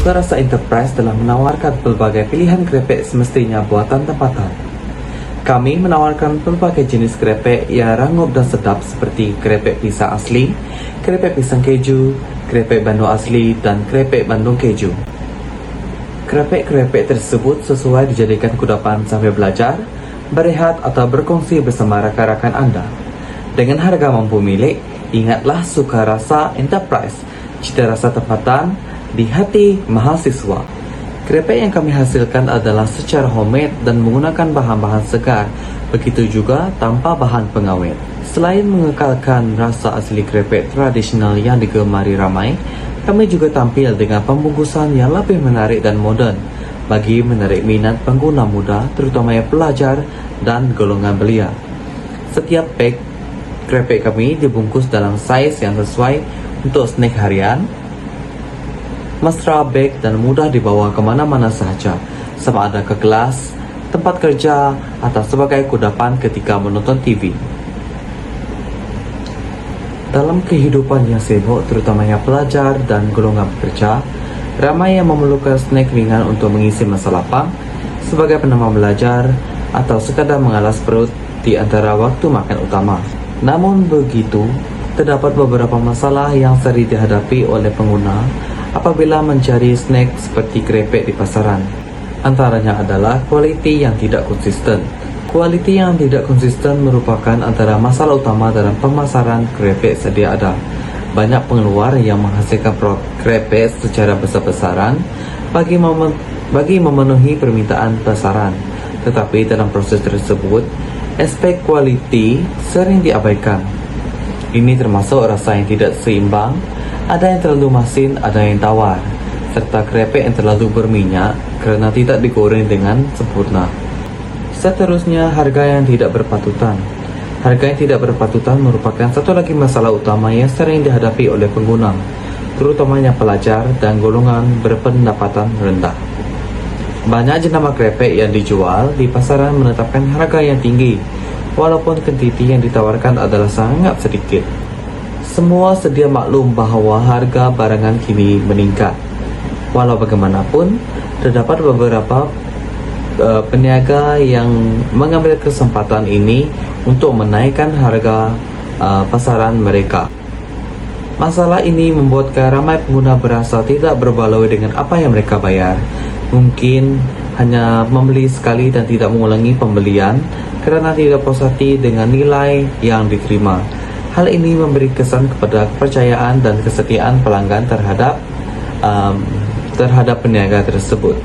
Sukarasa Enterprise telah menawarkan pelbagai pilihan krepek semestinya buatan tempatan. Kami menawarkan pelbagai jenis krepek yang rangup dan sedap seperti krepek pisang asli, krepek pisang keju, krepek Bandung asli, dan krepek Bandung keju. Krepek-krepek tersebut sesuai dijadikan kudapan sambil belajar, berehat atau berkongsi bersama rakan-rakan Anda. Dengan harga mampu milik, ingatlah Sukarasa Enterprise, cita rasa tempatan di hati mahasiswa. Krepek yang kami hasilkan adalah secara homemade dan menggunakan bahan-bahan segar, begitu juga tanpa bahan pengawet. Selain mengekalkan rasa asli krepek tradisional yang digemari ramai, kami juga tampil dengan pembungkusan yang lebih menarik dan moden bagi menarik minat pengguna muda, terutama yang pelajar dan golongan belia. Setiap bag krepek kami dibungkus dalam saiz yang sesuai untuk snack harian, mesra bag dan mudah dibawa kemana-mana sahaja, sama ada ke kelas, tempat kerja, atau sebagai kudapan ketika menonton TV. Dalam kehidupan yang sibuk, terutamanya pelajar dan golongan pekerja, ramai yang memerlukan snack ringan untuk mengisi masa lapang, sebagai penambah belajar, atau sekadar mengalas perut di antara waktu makan utama. Namun begitu, terdapat beberapa masalah yang sering dihadapi oleh pengguna apabila mencari snack seperti krepek di pasaran. Antaranya adalah kualiti yang tidak konsisten. Kualiti yang tidak konsisten merupakan antara masalah utama dalam pemasaran krepek sedia ada. Banyak pengeluar yang menghasilkan produk krepek secara besar-besaran bagi memenuhi permintaan pasaran. Tetapi dalam proses tersebut, aspek kualiti sering diabaikan. Ini termasuk rasa yang tidak seimbang, ada yang terlalu masin, ada yang tawar, serta krepek yang terlalu berminyak kerana tidak digoreng dengan sempurna. Seterusnya, harga yang tidak berpatutan. Harga yang tidak berpatutan merupakan satu lagi masalah utama yang sering dihadapi oleh pengguna, terutamanya pelajar dan golongan berpendapatan rendah. Banyak jenama krepek yang dijual di pasaran menetapkan harga yang tinggi, walaupun kuantiti yang ditawarkan adalah sangat sedikit. Semua sedia maklum bahawa harga barangan kini meningkat. Walau bagaimanapun, terdapat beberapa peniaga yang mengambil kesempatan ini untuk menaikkan harga pasaran mereka. Masalah ini membuatkan ramai pengguna berasa tidak berbaloi dengan apa yang mereka bayar. Mungkin hanya membeli sekali dan tidak mengulangi pembelian kerana tidak puas hati dengan nilai yang diterima. Hal ini memberi kesan kepada kepercayaan dan kesetiaan pelanggan terhadap peniaga tersebut.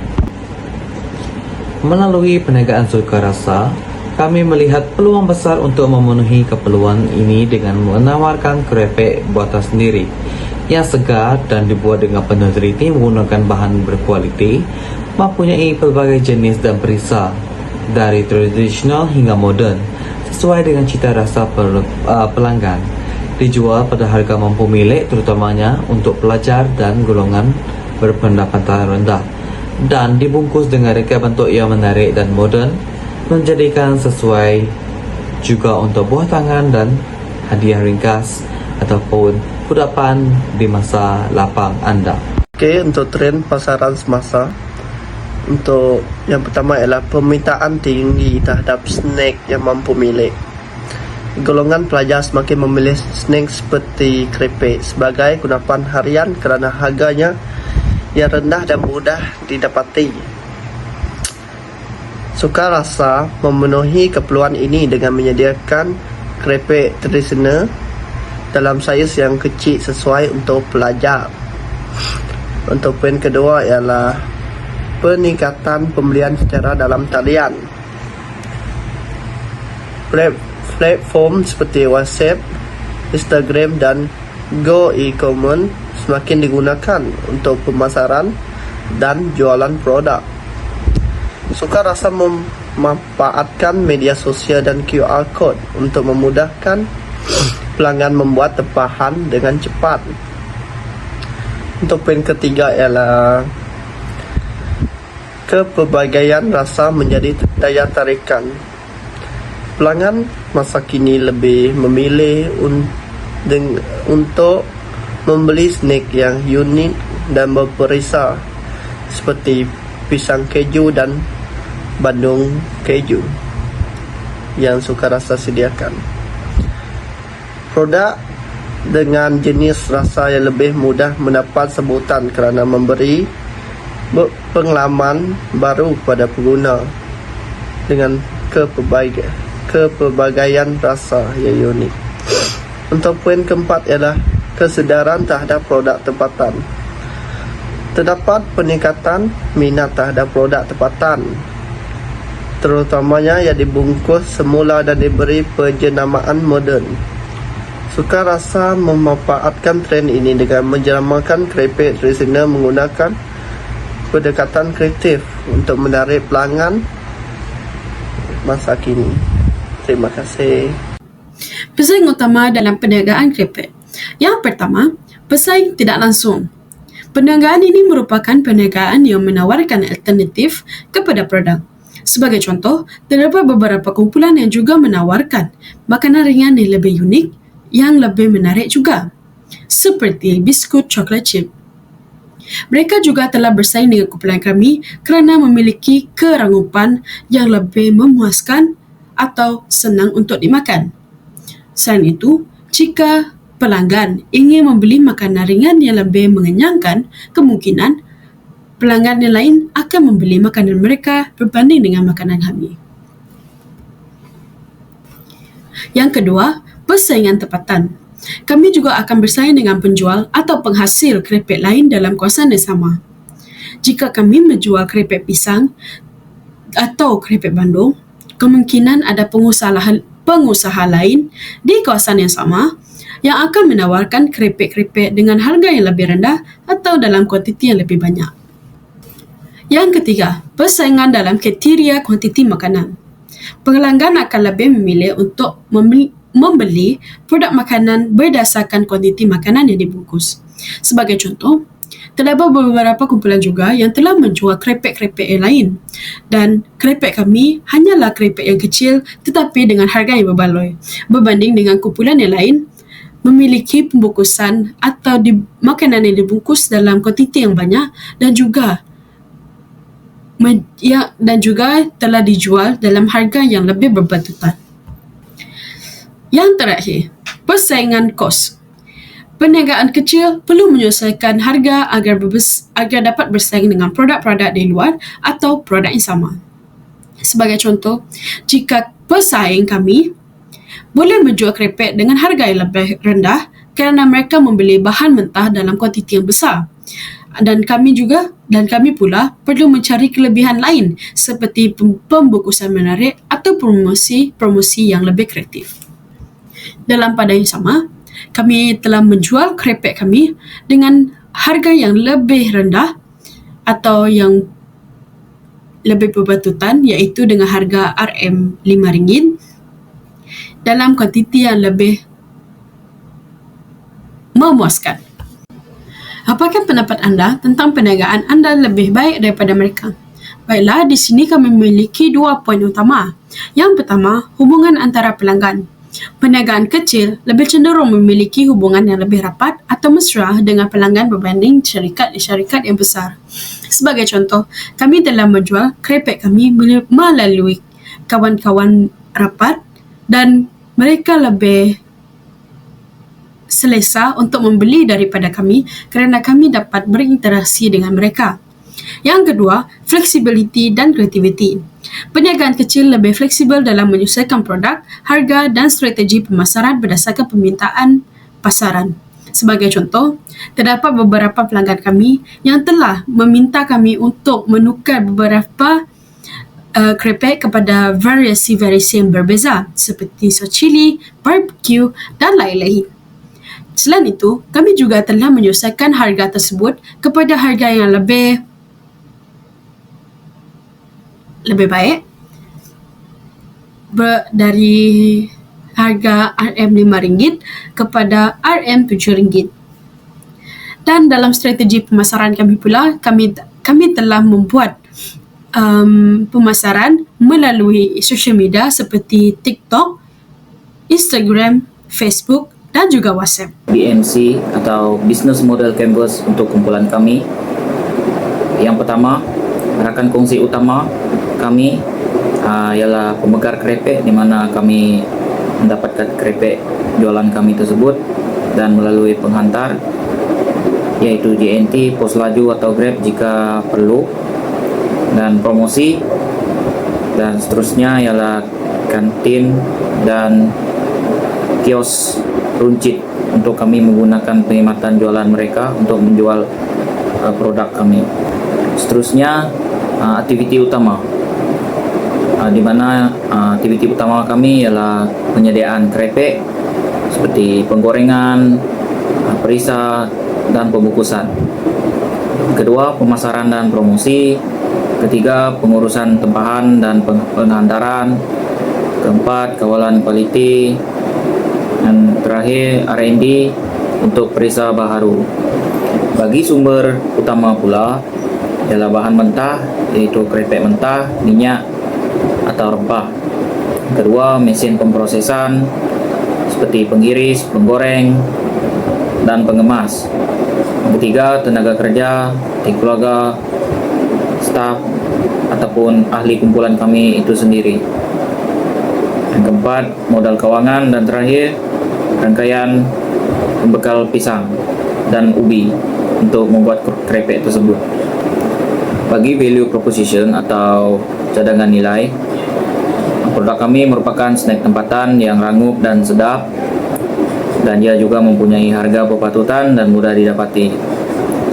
Melalui perniagaan Sukarasa, kami melihat peluang besar untuk memenuhi keperluan ini dengan menawarkan krepek buatan sendiri yang segar dan dibuat dengan penuh teliti menggunakan bahan berkualiti, mempunyai pelbagai jenis dan perisa dari tradisional hingga moden, sesuai dengan cita rasa pelanggan. Dijual pada harga mampu milik, terutamanya untuk pelajar dan golongan berpendapatan rendah, dan dibungkus dengan reka bentuk yang menarik dan moden, menjadikan sesuai juga untuk buah tangan dan hadiah ringkas ataupun kudapan di masa lapang Anda. Okey, untuk tren pasaran semasa, untuk yang pertama ialah permintaan tinggi terhadap snack yang mampu milik. Golongan pelajar semakin memilih snack seperti krepek sebagai kudapan harian kerana harganya yang rendah dan mudah didapati. Sukarasa memenuhi keperluan ini dengan menyediakan krepek tradisional dalam saiz yang kecil sesuai untuk pelajar. Untuk poin kedua ialah peningkatan pembelian secara dalam talian. Platform seperti WhatsApp, Instagram dan Go e-commerce semakin digunakan untuk pemasaran dan jualan produk. Sukarasa memanfaatkan media sosial dan QR code untuk memudahkan pelanggan membuat tempahan dengan cepat. Untuk poin ketiga ialah kepelbagaian rasa menjadi daya tarikan. Pelanggan masa kini lebih memilih untuk membeli snack yang unik dan berperisa seperti pisang keju dan bandung keju yang suka rasa sediakan. Produk dengan jenis rasa yang lebih mudah mendapat sebutan kerana memberi pengalaman baru kepada pengguna dengan kepelbagaian rasa yang unik. Untuk poin keempat ialah kesedaran terhadap produk tempatan. Terdapat peningkatan minat terhadap produk tempatan, terutamanya yang dibungkus semula dan diberi penjenamaan moden. Suka rasa memanfaatkan trend ini dengan menjeramakan keripik tradisional menggunakan pendekatan kreatif untuk menarik pelanggan masa kini. Terima kasih. Pesaing utama dalam perniagaan keripik. Yang pertama, pesaing tidak langsung. Perniagaan ini merupakan perniagaan yang menawarkan alternatif kepada produk. Sebagai contoh, terdapat beberapa kumpulan yang juga menawarkan makanan ringan yang lebih unik, yang lebih menarik juga, seperti biskut coklat chip. Mereka juga telah bersaing dengan kumpulan kami kerana memiliki kerangkupan yang lebih memuaskan atau senang untuk dimakan. Selain itu, jika pelanggan ingin membeli makanan ringan yang lebih mengenyangkan, kemungkinan pelanggan yang lain akan membeli makanan mereka berbanding dengan makanan kami. Yang kedua, persaingan tempatan. Kami juga akan bersaing dengan penjual atau penghasil keripik lain dalam kawasan yang sama. Jika kami menjual keripik pisang atau keripik bandung, kemungkinan ada pengusaha lain di kawasan yang sama yang akan menawarkan keripik-keripik dengan harga yang lebih rendah atau dalam kuantiti yang lebih banyak. Yang ketiga, persaingan dalam kriteria kuantiti makanan. Pelanggan akan lebih memilih untuk membeli produk makanan berdasarkan kuantiti makanan yang dibungkus. Sebagai contoh, terdapat beberapa kumpulan juga yang telah menjual keripik-keripik yang lain, dan keripik kami hanyalah keripik yang kecil tetapi dengan harga yang berbaloi berbanding dengan kumpulan yang lain memiliki pembungkusan atau makanan yang dibungkus dalam kuantiti yang banyak dan juga telah dijual dalam harga yang lebih berbatutan. Yang terakhir, persaingan kos. Perniagaan kecil perlu menyesuaikan harga agar dapat bersaing dengan produk-produk di luar atau produk yang sama. Sebagai contoh, jika pesaing kami boleh menjual keripik dengan harga yang lebih rendah kerana mereka membeli bahan mentah dalam kuantiti yang besar, dan kami pula perlu mencari kelebihan lain seperti pembungkusan menarik atau promosi yang lebih kreatif. Dalam pada yang sama, kami telah menjual keripik kami dengan harga yang lebih rendah atau yang lebih berbatutan, iaitu dengan harga RM5 dalam kuantiti yang lebih memuaskan. Apakah pendapat anda tentang perniagaan anda lebih baik daripada mereka? Baiklah, di sini kami memiliki 2 poin utama. Yang pertama, hubungan antara pelanggan. Perniagaan kecil lebih cenderung memiliki hubungan yang lebih rapat atau mesra dengan pelanggan berbanding syarikat yang besar. Sebagai contoh, kami telah menjual keripik kami melalui kawan-kawan rapat dan mereka lebih selesa untuk membeli daripada kami kerana kami dapat berinteraksi dengan mereka. Yang kedua, fleksibiliti dan kreativiti. Perniagaan kecil lebih fleksibel dalam menyesuaikan produk, harga dan strategi pemasaran berdasarkan permintaan pasaran. Sebagai contoh, terdapat beberapa pelanggan kami yang telah meminta kami untuk menukar beberapa keripik kepada variasi-variasi yang berbeza seperti sos cili, barbecue dan lain-lain. Selain itu, kami juga telah menyesuaikan harga tersebut kepada harga yang lebih baik dari harga RM5 kepada RM7. Dan dalam strategi pemasaran kami pula, kami telah membuat pemasaran melalui sosial media seperti TikTok, Instagram, Facebook dan juga WhatsApp. BMC atau Business Model Canvas untuk kumpulan kami Yang pertama, rakan kongsi utama kami ialah pemegar kerepek, di mana kami mendapatkan kerepek jualan kami tersebut dan melalui penghantar, yaitu JNT, Pos Laju atau Grab jika perlu, dan promosi, dan seterusnya ialah kantin dan kios runcit untuk kami menggunakan perkhidmatan jualan mereka untuk menjual produk kami. Seterusnya aktiviti utama, di mana aktiviti utama kami ialah penyediaan kerepek seperti penggorengan, perisa, dan pembungkusan. Kedua, pemasaran dan promosi. Ketiga, pengurusan tempahan dan penghantaran. Keempat, kawalan kualiti. Dan terakhir, R&D untuk perisa baharu. Bagi sumber utama pula ialah bahan mentah, yaitu kerepek mentah, minyak atau rempah. Kedua, mesin pemprosesan seperti penghiris, penggoreng, dan pengemas. Ketiga, tenaga kerja, tim keluarga, staf, ataupun ahli kumpulan kami itu sendiri. Yang keempat, modal keuangan. Dan terakhir, rangkaian pembekal pisang dan ubi untuk membuat kerepek tersebut. Bagi value proposition atau cadangan nilai, produk kami merupakan snack tempatan yang rangup dan sedap, dan ia juga mempunyai harga berpatutan dan mudah didapati.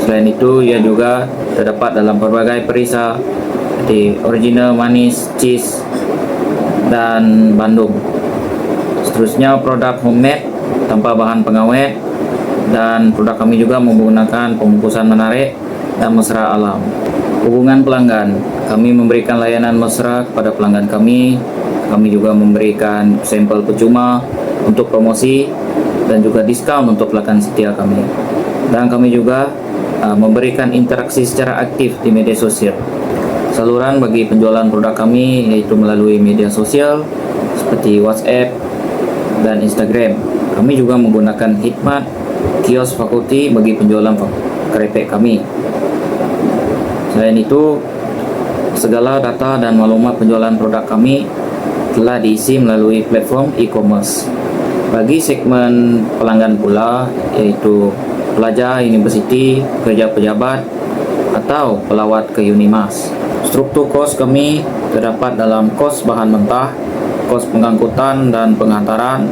Selain itu, ia juga terdapat dalam berbagai perisa seperti original, manis, cheese, dan bandung. Seterusnya, produk homemade tanpa bahan pengawet, dan produk kami juga menggunakan pembungkusan menarik dan mesra alam. Hubungan pelanggan, kami memberikan layanan mesra kepada pelanggan kami. Kami juga memberikan sampel percuma untuk promosi dan juga diskon untuk pelanggan setia kami. Dan kami juga memberikan interaksi secara aktif di media sosial. Saluran bagi penjualan produk kami yaitu melalui media sosial seperti WhatsApp dan Instagram. Kami juga menggunakan khidmat kios fakulti bagi penjualan kerepek kami. Selain itu, segala data dan maklumat penjualan produk kami telah diisi melalui platform e-commerce. Bagi segmen pelanggan pula, yaitu pelajar universiti, kerja pejabat, atau pelawat ke Unimas. Struktur kos kami terdapat dalam kos bahan mentah, kos pengangkutan dan penghantaran,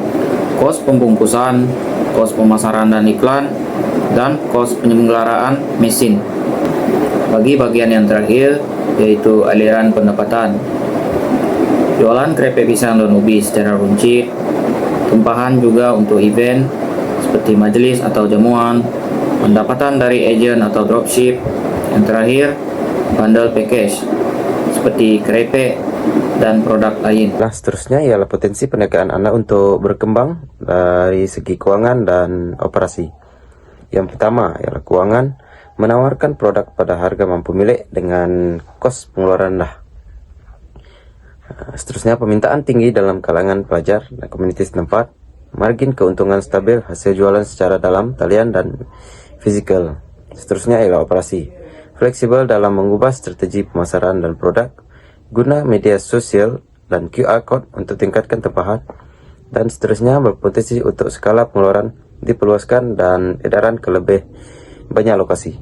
kos pembungkusan, kos pemasaran dan iklan, dan kos penyelenggaraan mesin. Bagi bagian yang terakhir, yaitu aliran pendapatan, jualan kerepek pisang dan ubi secara runcit, tumpahan juga untuk event seperti majelis atau jamuan, pendapatan dari ejen atau dropship, yang terakhir bundle package seperti kerepek dan produk lain. Nah, seterusnya ialah potensi perniagaan Anda untuk berkembang dari segi keuangan dan operasi. Yang pertama ialah keuangan, menawarkan produk pada harga mampu milik dengan kos pengeluaran rendah. Seterusnya, permintaan tinggi dalam kalangan pelajar dan komunitas setempat, margin keuntungan stabil hasil jualan secara dalam talian dan fisikal. Seterusnya ialah operasi, fleksibel dalam mengubah strategi pemasaran dan produk, guna media sosial dan QR code untuk tingkatkan tempahan, dan seterusnya berpotensi untuk skala pengeluaran diperluaskan dan edaran ke lebih banyak lokasi.